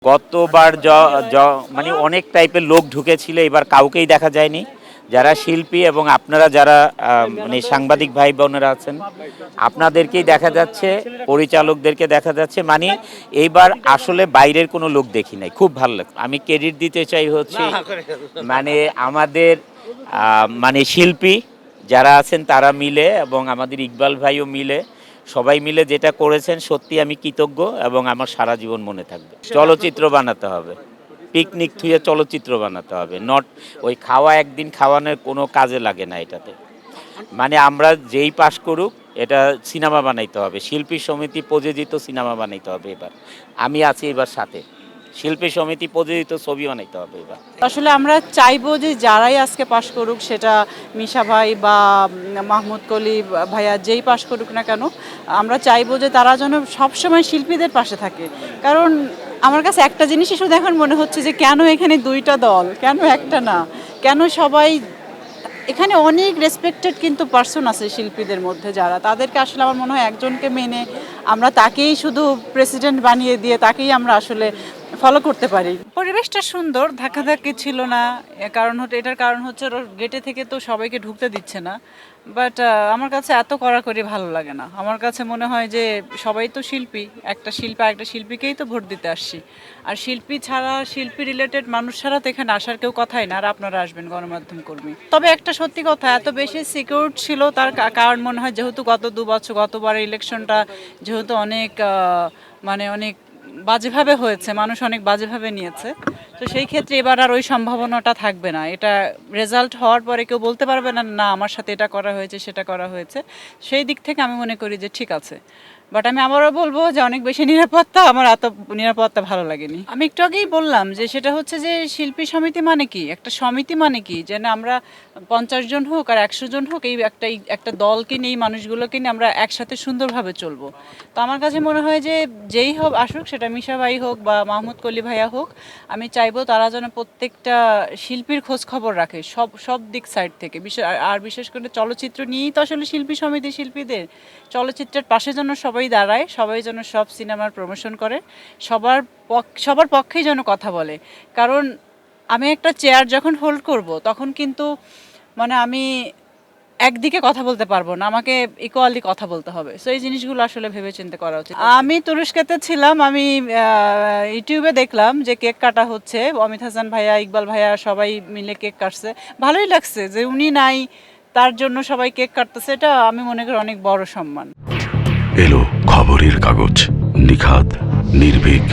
গতবার মানে অনেক টাইপের লোক ঢুকেছিল, এবার কাউকেই দেখা যায়নি। যারা শিল্পী এবং আপনারা যারা মানে সাংবাদিক ভাই বোনেরা আছেন, আপনাদেরকেই দেখা যাচ্ছে, পরিচালকদেরকে দেখা যাচ্ছে। মানে এইবার আসলে বাইরের কোনো লোক দেখি নাই, খুব ভালো লাগছে। আমি ক্রেডিট দিতে চাই হচ্ছে মানে আমাদের মানে শিল্পী যারা আছেন তারা মিলে এবং আমাদের ইকবাল ভাইও মিলে, সবাই মিলে যেটা করেছেন, সত্যি আমি কৃতজ্ঞ এবং আমার সারা জীবন মনে থাকবে। চলচ্চিত্র বানাতে হবে, পিকনিক থুয়ে চলচ্চিত্র বানাতে হবে, নট ওই খাওয়া একদিন খাওয়ানোর কোনো কাজে লাগে না এটাতে। মানে আমরা যেই পাশ করুক, এটা সিনেমা বানাইতে হবে, শিল্পী সমিতি প্রযোজিত সিনেমা বানাইতে হবে। এবার আমি আছি এবার সাথে, শিল্পী সমিতি প্রযোজিত ছবি বানাইতে হবে এবার। আসলে আমরা চাইবো যে যারাই আজকে পাশ করুক, সেটা মিশা ভাই বা মাহমুদ কলি ভাইয়া যেই পাশ করুক না কেন, আমরা চাইবো যে তারা যেন সবসময় শিল্পীদের পাশে থাকে। কারণ আমার কাছে একটা জিনিসই শুধু এখন মনে হচ্ছে যে কেন এখানে দুইটা দল, কেন একটা না, কেন সবাই এখানে অনেক রেসপেক্টেড কিন্তু পার্সন আছে শিল্পীদের মধ্যে, যারা তাদেরকে আসলে আমার মনে হয় একজনকে মেনে আমরা তাকেই শুধু প্রেসিডেন্ট বানিয়ে দিয়ে তাকেই আমরা আসলে ফলো করতে পারি। পরিবেশটা সুন্দর, ধাক্কাধাক্কি ছিল না। এটার কারণ হচ্ছে গেটে থেকে তো সবাইকে ঢুকতে দিচ্ছে না। বাট আমার কাছে এত কড়াকড়ি ভালো লাগে না। আমার কাছে মনে হয় যে সবাই তো শিল্পী, একটা শিল্পী আরেকটা শিল্পীকেই তো ভোট দিতে আসছি। আর শিল্পী ছাড়া, শিল্পী রিলেটেড মানুষ ছাড়া তো এখানে আসার কেউ কথাই না। আর আপনারা আসবেন গণমাধ্যম কর্মী। তবে একটা সত্যি কথা, এত বেশি সিকিউর ছিল তার কারণ মনে হয় যেহেতু গত 2 বছর, গতবার ইলেকশনটা যেহেতু অনেক মানে অনেক বাজেভাবে হয়েছে, মানুষ অনেক বাজেভাবে নিয়েছে, তো সেই ক্ষেত্রে এবার আর ওই সম্ভাবনাটা থাকবে না। এটা রেজাল্ট হওয়ার পরে কেউ বলতে পারবে না না আমার সাথে এটা করা হয়েছে সেটা করা হয়েছে। সেই দিক থেকে আমি মনে করি যে ঠিক আছে। বাট আমি আবারও বলবো যে অনেক বেশি নিরাপত্তা, আমার এত নিরাপত্তা ভালো লাগেনি। আমি একটু আগেই বললাম যে সেটা হচ্ছে যে শিল্পী সমিতি মানে কি, একটা সমিতি মানে কি, যে না আমরা 50 জন হোক আর 100 জন হোক, এই একটা দলকে নিয়ে, এই মানুষগুলোকে নিয়ে আমরা একসাথে সুন্দরভাবে চলবো। তো আমার কাছে মনে হয় যে যেই হোক আসুক, সেটা মিশা ভাই হোক বা মাহমুদ কলি ভাইয়া হোক, আমি চাইবো তারা যেন প্রত্যেকটা শিল্পীর খোঁজ খবর রাখে, সব সব দিক সাইড থেকে। আর বিশেষ করে চলচ্চিত্র নিয়েই তো আসলে শিল্পী সমিতি, শিল্পীদের চলচ্চিত্রের পাশে যেন সবাই দাঁড়ায়, সবাই যেন সব সিনেমার প্রমোশন করে, সবার পক্ষেই যেন কথা বলে। কারণ আমি একটা চেয়ার যখন হোল্ড করব, তখন কিন্তু মানে আমি একদিকে কথা বলতে পারবো না, আমাকে ইকুয়ালি কথা বলতে হবে। সো এই জিনিসগুলো আসলে ভেবেচিন্তে করা উচিত। আমি তুরস্কেতে ছিলাম, আমি ইউটিউবে দেখলাম যে কেক কাটা হচ্ছে, অমিত হাসান ভাইয়া, ইকবাল ভাইয়া সবাই মিলে কেক কাটছে। ভালোই লাগছে যে উনি নাই, তার জন্য সবাই কেক কাটতেছে, এটা আমি মনে করি অনেক বড় সম্মান। এলো খবরের কাগজ, নিখাত, নির্ভীক,